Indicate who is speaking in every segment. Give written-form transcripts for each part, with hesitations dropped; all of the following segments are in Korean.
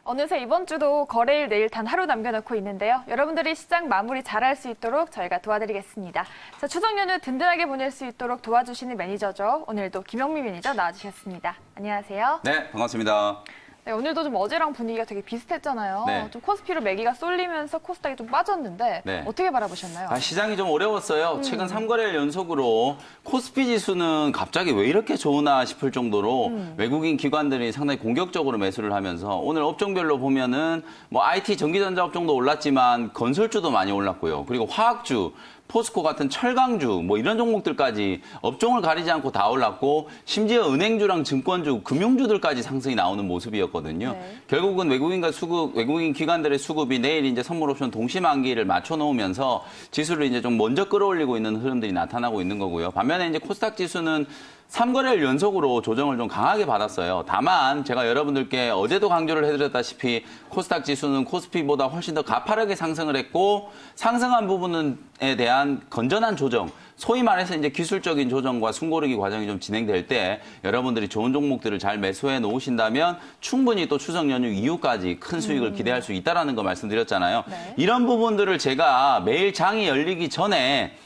Speaker 1: 어느새 이번 주도 거래일 내일 단 하루 남겨놓고 있는데요. 여러분들이 시장 마무리 잘할 수 있도록 저희가 도와드리겠습니다. 자, 추석 연휴 든든하게 보낼 수 있도록 도와주시는 매니저죠. 오늘도 김영미 매니저 나와주셨습니다. 안녕하세요.
Speaker 2: 네, 반갑습니다.
Speaker 1: 네, 오늘도 좀 어제랑 분위기가 되게 비슷했잖아요.
Speaker 2: 네.
Speaker 1: 좀 코스피로 매기가 쏠리면서 코스닥이 좀 빠졌는데
Speaker 2: 네.
Speaker 1: 어떻게 바라보셨나요?
Speaker 2: 시장이 좀 어려웠어요. 최근 3거래일 연속으로 코스피 지수는 갑자기 왜 이렇게 좋으나 싶을 정도로 외국인 기관들이 상당히 공격적으로 매수를 하면서 오늘 업종별로 보면은 뭐 IT 전기전자 업종도 올랐지만 건설주도 많이 올랐고요. 그리고 화학주, 포스코 같은 철강주 뭐 이런 종목들까지 업종을 가리지 않고 다 올랐고 심지어 은행주랑 증권주, 금융주들까지 상승이 나오는 모습이었거든요.
Speaker 1: 네.
Speaker 2: 결국은 외국인 기관들의 수급이 내일 이제 선물옵션 동시만기를 맞춰 놓으면서 지수를 이제 좀 먼저 끌어올리고 있는 흐름들이 나타나고 있는 거고요. 반면에 이제 코스닥 지수는 3거래일 연속으로 조정을 좀 강하게 받았어요. 다만 제가 여러분들께 어제도 강조를 해드렸다시피 코스닥 지수는 코스피보다 훨씬 더 가파르게 상승을 했고 상승한 부분에 대한 건전한 조정, 소위 말해서 이제 기술적인 조정과 숨고르기 과정이 좀 진행될 때 여러분들이 좋은 종목들을 잘 매수해 놓으신다면 충분히 또 추석 연휴 이후까지 큰 수익을 기대할 수 있다는 거 말씀드렸잖아요.
Speaker 1: 네.
Speaker 2: 이런 부분들을 제가 매일 장이 열리기 전에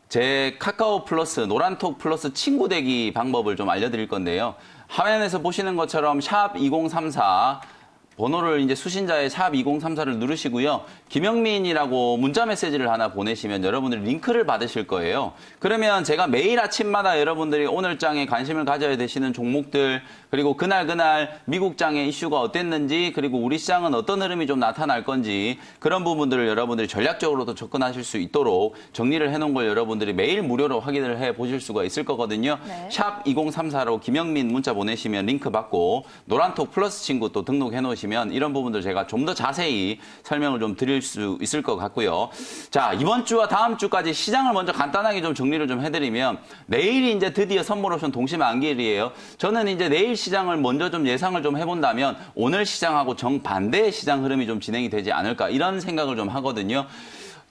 Speaker 2: 제 카카오 플러스, 노란톡 플러스 친구 되기 방법을 좀 알려드릴 건데요. 화면에서 보시는 것처럼 샵 2034 번호를 이제 수신자의 샵 2034를 누르시고요. 김영민이라고 문자 메시지를 하나 보내시면 여러분들이 링크를 받으실 거예요. 그러면 제가 매일 아침마다 여러분들이 오늘 장에 관심을 가져야 되시는 종목들 그리고 그날 미국 장의 이슈가 어땠는지 그리고 우리 시장은 어떤 흐름이 좀 나타날 건지 그런 부분들을 여러분들이 전략적으로도 접근하실 수 있도록 정리를 해놓은 걸 여러분들이 매일 무료로 확인을 해 보실 수가 있을 거거든요.
Speaker 1: 네.
Speaker 2: 샵 2034로 김영민 문자 보내시면 링크 받고 노란톡 플러스 친구 또 등록해 놓으시면 이런 부분들 제가 좀 더 자세히 설명을 좀 드릴 수 있을 것 같고요. 자, 이번 주와 다음 주까지 시장을 먼저 간단하게 좀 정리를 좀 해드리면 내일이 이제 드디어 선물옵션 동시만기일이에요. 저는 이제 내일 시장을 먼저 좀 예상을 좀 해본다면 오늘 시장하고 정반대의 시장 흐름이 좀 진행이 되지 않을까 이런 생각을 좀 하거든요.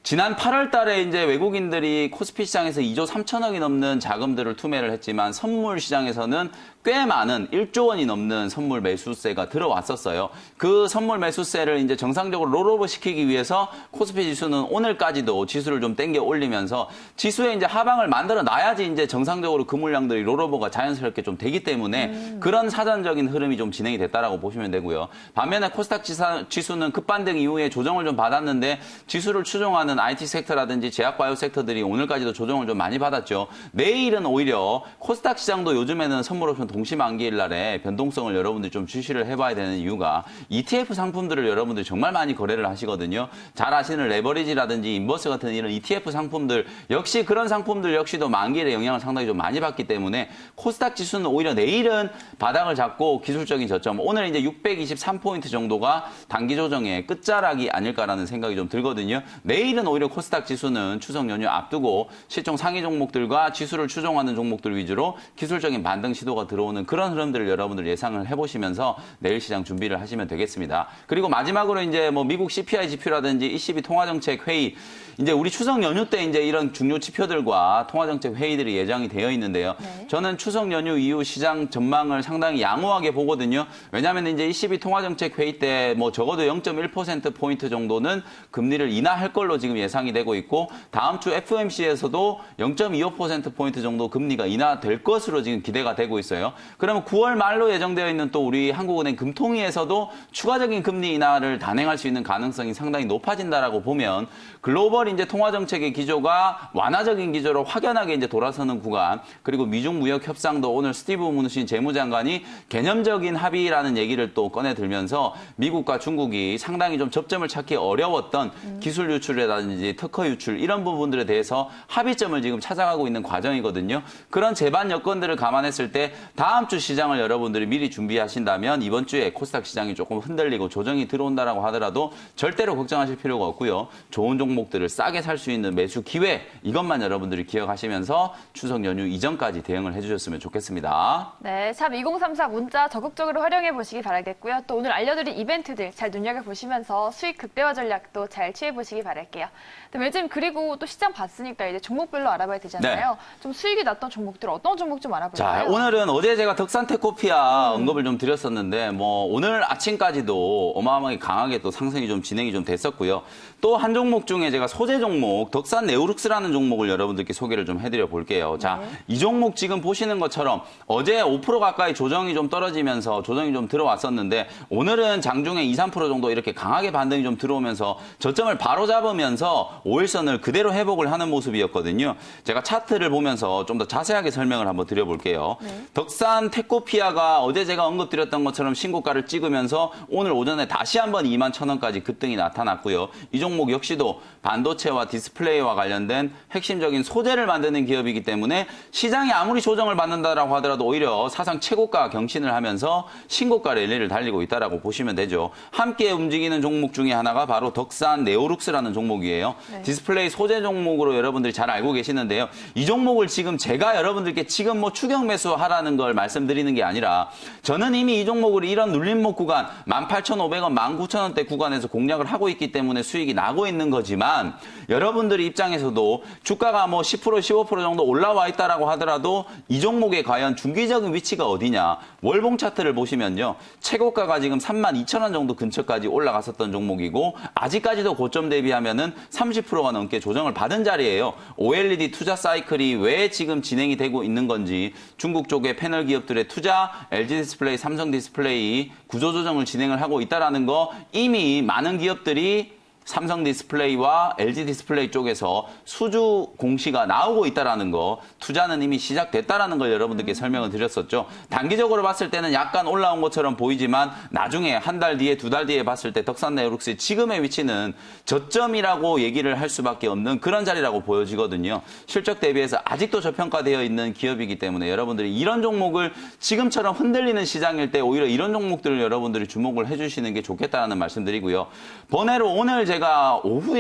Speaker 2: 지난 8월 달에 이제 외국인들이 코스피 시장에서 2조 3천억이 넘는 자금들을 투매를 했지만 선물 시장에서는 꽤 많은 1조 원이 넘는 선물 매수세가 들어왔었어요. 그 선물 매수세를 이제 정상적으로 롤오버 시키기 위해서 코스피 지수는 오늘까지도 지수를 좀 땡겨 올리면서 지수에 이제 하방을 만들어 놔야지 이제 정상적으로 그 물량들이 롤오버가 자연스럽게 좀 되기 때문에 그런 사전적인 흐름이 좀 진행이 됐다라고 보시면 되고요. 반면에 코스닥 지수는 급반등 이후에 조정을 좀 받았는데 지수를 추종하는 IT 섹터라든지 제약바이오 섹터들이 오늘까지도 조정을 좀 많이 받았죠. 내일은 오히려 코스닥 시장도 요즘에는 선물옵션 동시만기일 날에 변동성을 여러분들이 좀 주시를 해봐야 되는 이유가 ETF 상품들을 여러분들이 정말 많이 거래를 하시거든요. 잘 아시는 레버리지라든지 인버스 같은 이런 ETF 상품들 역시 그런 상품들 역시도 만기일의 영향을 상당히 좀 많이 받기 때문에 코스닥 지수는 오히려 내일은 바닥을 잡고 기술적인 저점 오늘 이제 623포인트 정도가 단기 조정의 끝자락이 아닐까라는 생각이 좀 들거든요. 내일은 오히려 코스닥 지수는 추석 연휴 앞두고 시총 상위 종목들과 지수를 추종하는 종목들 위주로 기술적인 반등 시도가 들어오는 그런 흐름들을 여러분들 예상을 해보시면서 내일 시장 준비를 하시면 되겠습니다. 그리고 마지막으로 이제 뭐 미국 CPI 지표라든지 ECB 통화정책 회의 이제 우리 추석 연휴 때 이제 이런 중요 지표들과 통화정책 회의들이 예정이 되어 있는데요.
Speaker 1: 네.
Speaker 2: 저는 추석 연휴 이후 시장 전망을 상당히 양호하게 보거든요. 왜냐하면 이제 ECB 통화정책 회의 때 뭐 적어도 0.1%포인트 정도는 금리를 인하할 걸로 지금 예상이 되고 있고 다음 주 FOMC에서도 0.25%포인트 정도 금리가 인하될 것으로 지금 기대가 되고 있어요. 그러면 9월 말로 예정되어 있는 또 우리 한국은행 금통위에서도 추가적인 금리 인하를 단행할 수 있는 가능성이 상당히 높아진다라고 보면 글로벌 이제 통화 정책의 기조가 완화적인 기조로 확연하게 이제 돌아서는 구간 그리고 미중 무역 협상도 오늘 스티브 무누신 재무장관이 개념적인 합의라는 얘기를 또 꺼내 들면서 미국과 중국이 상당히 좀 접점을 찾기 어려웠던 기술 유출이라든지 특허 유출 이런 부분들에 대해서 합의점을 지금 찾아가고 있는 과정이거든요. 그런 제반 여건들을 감안했을 때 다음 주 시장을 여러분들이 미리 준비하신다면 이번 주에 코스닥 시장이 조금 흔들리고 조정이 들어온다라고 하더라도 절대로 걱정하실 필요가 없고요. 좋은 종목들을 싸게 살 수 있는 매수 기회 이것만 여러분들이 기억하시면서 추석 연휴 이전까지 대응을 해주셨으면 좋겠습니다.
Speaker 1: 네, 샵 2034 문자 적극적으로 활용해 보시기 바라겠고요. 또 오늘 알려드린 이벤트들 잘 눈여겨보시면서 수익 극대화 전략도 잘 취해보시기 바랄게요. 근데 요즘 그리고 또 시장 봤으니까 이제 종목별로 알아봐야 되잖아요. 좀 수익이 났던 종목들 어떤 종목 좀 알아볼까요?
Speaker 2: 자, 오늘은 어제 제가 덕산테코피아 언급을 좀 드렸었는데, 오늘 아침까지도 어마어마하게 강하게 또 상승이 좀 진행이 좀 됐었고요. 또 한 종목 중에 제가 소재 종목, 덕산 네오룩스라는 종목을 여러분들께 소개를 좀 해드려 볼게요. 자, 이 종목 지금 보시는 것처럼 어제 5% 가까이 조정이 좀 떨어지면서 조정이 좀 들어왔었는데, 오늘은 장중에 2, 3% 정도 이렇게 강하게 반등이 좀 들어오면서 저점을 바로 잡으면서 5일선을 그대로 회복을 하는 모습이었거든요. 제가 차트를 보면서 좀 더 자세하게 설명을 한번 드려볼게요. 덕산 테코피아가 어제 제가 언급드렸던 것처럼 신고가를 찍으면서 오늘 오전에 다시 한번 21,000원까지 급등이 나타났고요. 이 종목 역시도 반도체와 디스플레이와 관련된 핵심적인 소재를 만드는 기업이기 때문에 시장이 아무리 조정을 받는다라고 하더라도 오히려 사상 최고가 경신을 하면서 신고가 랠리를 달리고 있다라고 보시면 되죠. 함께 움직이는 종목 중에 하나가 바로 덕산 네오룩스라는 종목이에요. 디스플레이 소재 종목으로 여러분들이 잘 알고 계시는데요. 이 종목을 지금 제가 여러분들께 지금 뭐 추격 매수하라는 걸 말씀드리는 게 아니라 저는 이미 이 종목을 이런 눌림목 구간 18,500원, 19,000원대 구간에서 공략을 하고 있기 때문에 수익이 나고 있는 거지만 여러분들 입장에서도 주가가 뭐 10%, 15% 정도 올라와 있다라고 하더라도 이 종목의 과연 중기적인 위치가 어디냐. 월봉 차트를 보시면요. 최고가가 지금 32,000원 정도 근처까지 올라갔었던 종목이고 아직까지도 고점 대비하면은 30%가 넘게 조정을 받은 자리예요. OLED 투자 사이클이 왜 지금 진행이 되고 있는 건지 중국 쪽의 패널 기업들의 투자, LG 디스플레이, 삼성 디스플레이 구조 조정을 진행을 하고 있다라는 거 이미 많은 기업들이 삼성 디스플레이와 LG 디스플레이 쪽에서 수주 공시가 나오고 있다라는 거, 투자는 이미 시작됐다라는 걸 여러분들께 설명을 드렸었죠. 단기적으로 봤을 때는 약간 올라온 것처럼 보이지만 나중에 한 달 뒤에, 두 달 뒤에 봤을 때 덕산네오룩스의 지금의 위치는 저점이라고 얘기를 할 수밖에 없는 그런 자리라고 보여지거든요. 실적 대비해서 아직도 저평가되어 있는 기업이기 때문에 여러분들이 이런 종목을 지금처럼 흔들리는 시장일 때 오히려 이런 종목들을 여러분들이 주목을 해주시는 게 좋겠다는 말씀드리고요. 번외로 오늘 제가 오후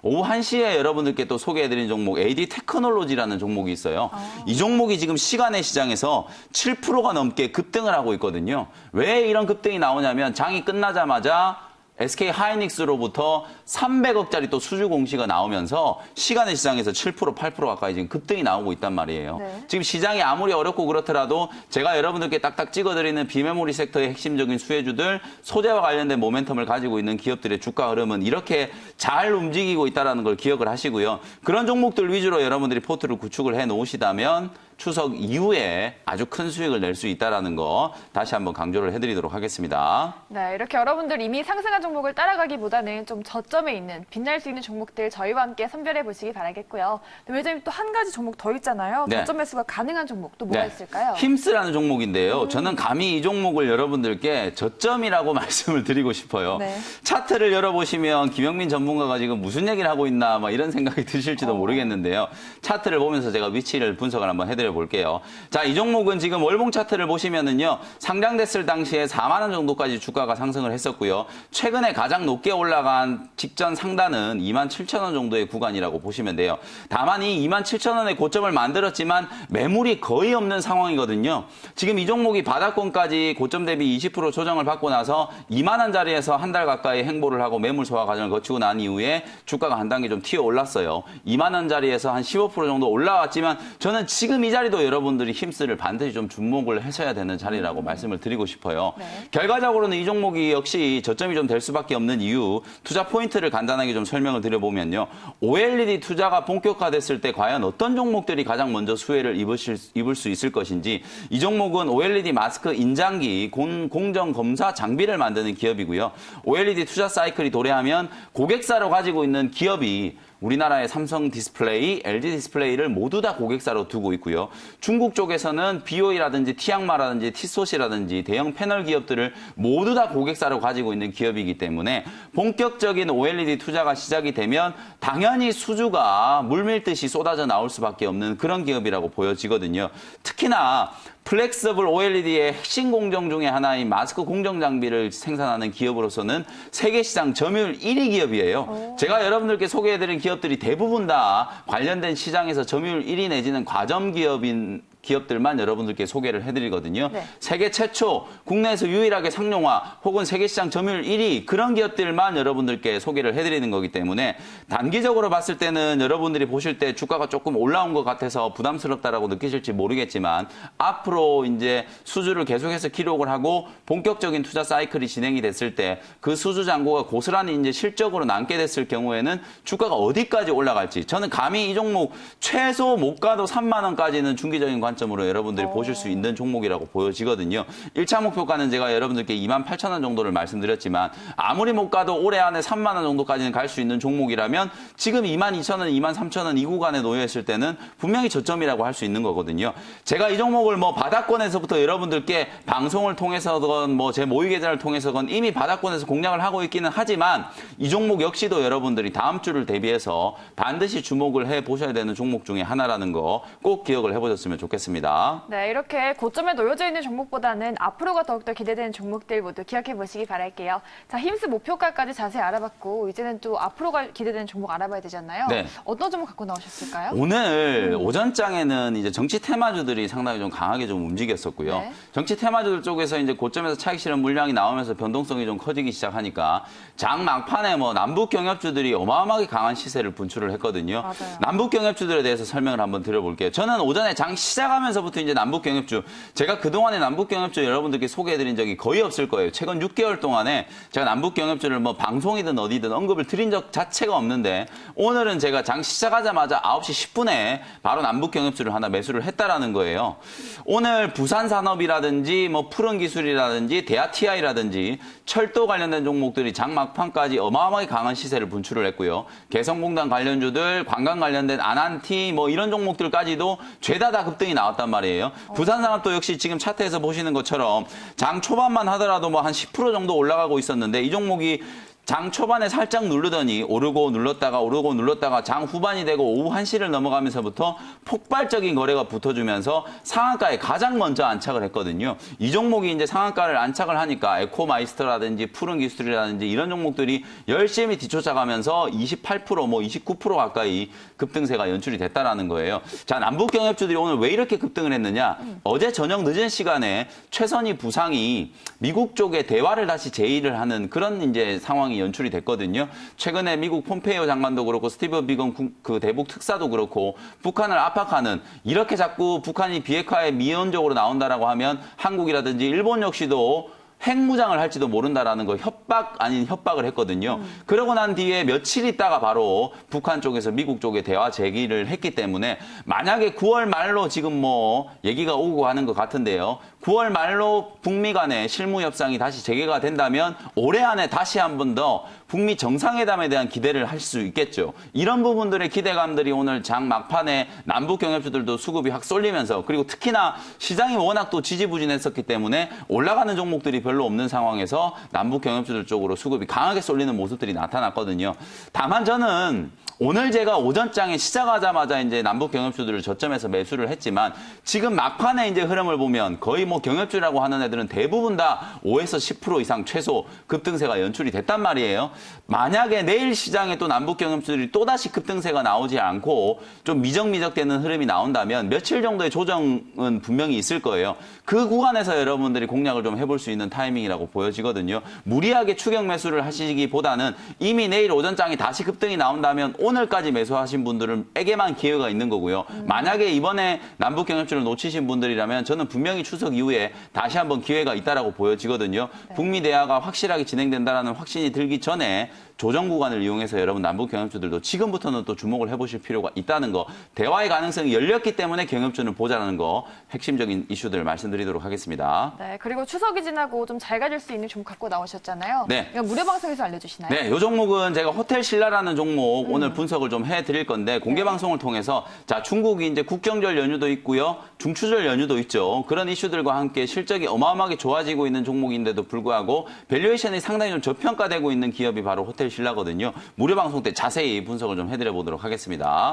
Speaker 2: 1시에 여러분들께 또 소개해드린 종목 AD 테크놀로지라는 종목이 있어요. 이 종목이 지금 시간의 시장에서 7%가 넘게 급등을 하고 있거든요. 왜 이런 급등이 나오냐면 장이 끝나자마자 SK 하이닉스로부터 300억짜리 또 수주 공시가 나오면서 시간의 시장에서 7%, 8% 가까이 지금 급등이 나오고 있단 말이에요. 지금 시장이 아무리 어렵고 그렇더라도 제가 여러분들께 딱딱 찍어드리는 비메모리 섹터의 핵심적인 수혜주들, 소재와 관련된 모멘텀을 가지고 있는 기업들의 주가 흐름은 이렇게 잘 움직이고 있다는 걸 기억을 하시고요. 그런 종목들 위주로 여러분들이 포트를 구축을 해 놓으시다면 추석 이후에 아주 큰 수익을 낼 수 있다는 거 다시 한번 강조를 해드리도록 하겠습니다.
Speaker 1: 네, 이렇게 여러분들 이미 상승한 종목을 따라가기보다는 좀 저점에 있는 빛날 수 있는 종목들 저희와 함께 선별해 보시기 바라겠고요. 요즘 또 한 가지 종목 더 있잖아요. 저점 매수가 가능한 종목 또 뭐가 있을까요?
Speaker 2: 힘스라는 종목인데요. 저는 감히 이 종목을 여러분들께 저점이라고 말씀을 드리고 싶어요. 차트를 열어보시면 김영민 전문가가 지금 무슨 얘기를 하고 있나 막 이런 생각이 드실지도 모르겠는데요. 차트를 보면서 제가 위치를 분석을 한번 해드려 볼게요. 자, 이 종목은 지금 월봉 차트를 보시면은요. 상장됐을 당시에 4만 원 정도까지 주가가 상승을 했었고요. 최근에 가장 높게 올라간 직전 상단은 27,000원 정도의 구간이라고 보시면 돼요. 다만 이 27,000원의 고점을 만들었지만 매물이 거의 없는 상황이거든요. 지금 이 종목이 바닥권까지 고점 대비 20% 조정을 받고 나서 2만 원 자리에서 한 달 가까이 행보를 하고 매물 소화 과정을 거치고 난 이후에 주가가 한 단계 좀 튀어 올랐어요. 2만 원 자리에서 한 15% 정도 올라왔지만 저는 지금 이 자리도 여러분들이 힘쓰를 반드시 좀 주목을 하셔야 되는 자리라고 말씀을 드리고 싶어요. 결과적으로는 이 종목이 역시 저점이 좀 될 수밖에 없는 이유, 투자 포인트를 간단하게 좀 설명을 드려보면요. OLED 투자가 본격화됐을 때 과연 어떤 종목들이 가장 먼저 수혜를 입을 수 있을 것인지, 이 종목은 OLED 마스크 인장기, 공정 검사 장비를 만드는 기업이고요. OLED 투자 사이클이 도래하면 고객사로 가지고 있는 기업이 우리나라의 삼성 디스플레이, LG 디스플레이를 모두 다 고객사로 두고 있고요. 중국 쪽에서는 BOE라든지 티앙마라든지 티소시라든지 대형 패널 기업들을 모두 다 고객사로 가지고 있는 기업이기 때문에 본격적인 OLED 투자가 시작이 되면 당연히 수주가 물밀듯이 쏟아져 나올 수밖에 없는 그런 기업이라고 보여지거든요. 특히나 플렉서블 OLED의 핵심 공정 중에 하나인 마스크 공정 장비를 생산하는 기업으로서는 세계 시장 점유율 1위 기업이에요. 제가 여러분들께 소개해드린 기업들이 대부분 다 관련된 시장에서 점유율 1위 내지는 과점 기업인 기업들만 여러분들께 소개를 해드리거든요.
Speaker 1: 네.
Speaker 2: 세계 최초, 국내에서 유일하게 상용화 혹은 세계시장 점유율 1위 그런 기업들만 여러분들께 소개를 해드리는 거기 때문에 단기적으로 봤을 때는 여러분들이 보실 때 주가가 조금 올라온 것 같아서 부담스럽다라고 느끼실지 모르겠지만 앞으로 이제 수주를 계속해서 기록을 하고 본격적인 투자 사이클이 진행이 됐을 때 그 수주 잔고가 고스란히 이제 실적으로 남게 됐을 경우에는 주가가 어디까지 올라갈지 저는 감히 이 종목 최소 못 가도 3만 원까지는 중기적인 관점으로 여러분들이 보실 수 있는 종목이라고 보여지거든요. 1차 목표가는 제가 여러분들께 28,000원 정도를 말씀드렸지만 아무리 못 가도 올해 안에 3만 원 정도까지는 갈 수 있는 종목이라면 지금 22,000원, 23,000원 이 구간에 놓여 있을 때는 분명히 저점이라고 할 수 있는 거거든요. 제가 이 종목을 뭐 바닥권에서부터 여러분들께 방송을 통해서건 뭐 제 모의 계좌를 통해서건 이미 바닥권에서 공략을 하고 있기는 하지만 이 종목 역시도 여러분들이 다음 주를 대비해서 반드시 주목을 해 보셔야 되는 종목 중에 하나라는 거 꼭 기억을 해보셨으면 좋겠습니다.
Speaker 1: 네, 이렇게 고점에 놓여져 있는 종목보다는 앞으로가 더욱더 기대되는 종목들 모두 기억해 보시기 바랄게요. 자, 힘스 목표가까지 자세히 알아봤고 이제는 또 앞으로가 기대되는 종목 알아봐야 되잖아요.
Speaker 2: 네.
Speaker 1: 어떤 종목 갖고 나오셨을까요?
Speaker 2: 오늘 오전장에는 이제 정치 테마주들이 상당히 좀 강하게 좀 움직였었고요.
Speaker 1: 네.
Speaker 2: 정치 테마주들 쪽에서 이제 고점에서 차익 실현 물량이 나오면서 변동성이 좀 커지기 시작하니까 장 막판에 뭐 남북 경협주들이 어마어마하게 강한 시세를 분출을 했거든요.
Speaker 1: 맞아요.
Speaker 2: 남북 경협주들에 대해서 설명을 한번 드려볼게요. 저는 오전에 장 시작하면서부터 이제 남북 경협주 제가 그동안에 남북 경협주 여러분들께 소개해드린 적이 거의 없을 거예요. 최근 6개월 동안에 제가 남북 경협주를 뭐 방송이든 어디든 언급을 드린 적 자체가 없는데 오늘은 제가 장 시작하자마자 9시 10분에 바로 남북 경협주를 하나 매수를 했다라는 거예요. 오늘 부산산업이라든지 뭐 푸른기술이라든지 대하TI라든지 철도 관련된 종목들이 장 막판까지 어마어마하게 강한 시세를 분출을 했고요. 개성공단 관련주들, 관광 관련된 아난티 뭐 이런 종목들까지도 죄다 다 급등이 나왔단 말이에요. 부산산업도 역시 지금 차트에서 보시는 것처럼 장 초반만 하더라도 뭐 한 10% 정도 올라가고 있었는데 이 종목이 장 초반에 살짝 누르더니 오르고 눌렀다가 장 후반이 되고 오후 1시를 넘어가면서부터 폭발적인 거래가 붙어주면서 상한가에 가장 먼저 안착을 했거든요. 이 종목이 이제 상한가를 안착을 하니까 에코마이스터라든지 푸른기술이라든지 이런 종목들이 열심히 뒤쫓아가면서 28%, 뭐 29% 가까이 급등세가 연출이 됐다라는 거예요. 자, 남북 경협주들이 오늘 왜 이렇게 급등을 했느냐? 어제 저녁 늦은 시간에 최선희 부상이 미국 쪽에 대화를 다시 제의를 하는 그런 이제 상황이 연출이 됐거든요. 최근에 미국 폼페이오 장관도 그렇고 스티브 비건 그 대북 특사도 그렇고 북한을 압박하는 이렇게 자꾸 북한이 비핵화에 미온적으로 나온다라고 하면 한국이라든지 일본 역시도 핵무장을 할지도 모른다라는 거 협박 아닌 협박을 했거든요. 그러고 난 뒤에 며칠 있다가 바로 북한 쪽에서 미국 쪽에 대화 제기를 했기 때문에 만약에 9월 말로 지금 뭐 얘기가 오고 하는 것 같은데요. 9월 말로 북미 간의 실무 협상이 다시 재개가 된다면 올해 안에 다시 한 번 더 북미 정상회담에 대한 기대를 할 수 있겠죠. 이런 부분들의 기대감들이 오늘 장 막판에 남북 경협주들도 수급이 확 쏠리면서 그리고 특히나 시장이 워낙 또 지지부진했었기 때문에 올라가는 종목들이 별로 없는 상황에서 남북 경협주들 쪽으로 수급이 강하게 쏠리는 모습들이 나타났거든요. 다만 저는 오늘 제가 오전장에 시작하자마자 이제 남북 경협주들을 저점에서 매수를 했지만 지금 막판에 이제 흐름을 보면 거의 뭐 경협주라고 하는 애들은 대부분 다 5에서 10% 이상 최소 급등세가 연출이 됐단 말이에요. 만약에 내일 시장에 또 남북 경협주들이 또다시 급등세가 나오지 않고 좀 미적미적되는 흐름이 나온다면 며칠 정도의 조정은 분명히 있을 거예요. 그 구간에서 여러분들이 공략을 좀 해볼 수 있는 타이밍이라고 보여지거든요. 무리하게 추격 매수를 하시기보다는 이미 내일 오전장에 다시 급등이 나온다면 오늘까지 매수하신 분들에게만 기회가 있는 거고요. 만약에 이번에 남북 경협주를 놓치신 분들이라면 저는 분명히 추석 이후에 다시 한번 기회가 있다라고 보여지거든요.
Speaker 1: 네.
Speaker 2: 북미 대화가 확실하게 진행된다라는 확신이 들기 전에 조정 구간을 이용해서 여러분 남북 경협주들도 지금부터는 또 주목을 해보실 필요가 있다는 거. 대화의 가능성이 열렸기 때문에 경협주는 보자는 거. 핵심적인 이슈들 말씀드리도록 하겠습니다.
Speaker 1: 네, 그리고 추석이 지나고 좀 잘 가질 수 있는 종목 갖고 나오셨잖아요.
Speaker 2: 네.
Speaker 1: 이거 무료 방송에서 알려주시나요?
Speaker 2: 네, 이 종목은 제가 호텔 신라라는 종목 오늘 분석을 좀 해드릴 건데 공개 방송을 통해서 자 중국이 이제 국경절 연휴도 있고요, 중추절 연휴도 있죠. 그런 이슈들과 함께 실적이 어마어마하게 좋아지고 있는 종목인데도 불구하고 밸류에이션이 상당히 좀 저평가되고 있는 기업이 바로 호텔 신라거든요. 무료 방송 때 자세히 분석을 좀 해드려 보도록 하겠습니다.